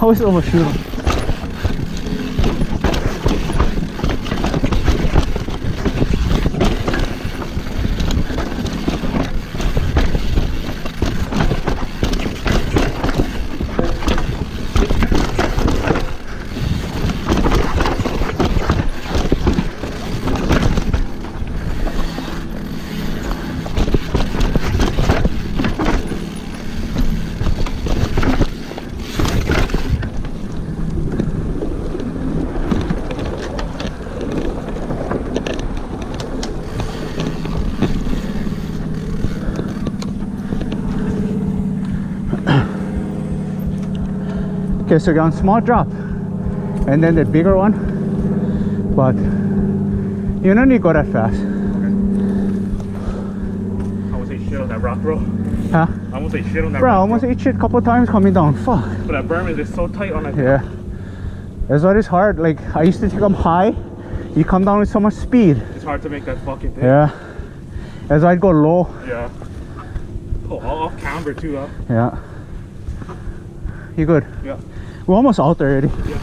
always overshoot them. Okay, so you're on small drop and then the bigger one, but you don't need to go that fast. Okay. I almost ate shit on that rock, bro. Huh? I almost ate shit on that Bro, I rock. almost ate shit a couple of times coming down. Fuck. But that berm is just so tight on that. Yeah. That's why it's hard. Like, I used to take them high. You come down with so much speed. It's hard to make that fucking thing. Yeah. As I'd go low. Yeah. Oh, off camber too, huh? Yeah. You good? Yeah. We're almost out there already. Yeah.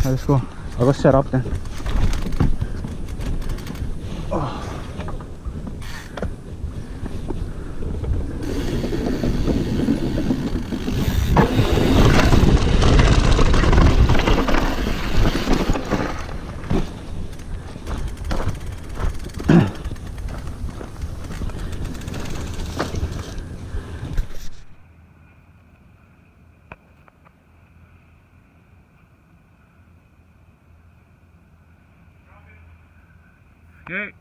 Let's go. I'll go set up then. Oh. Okay.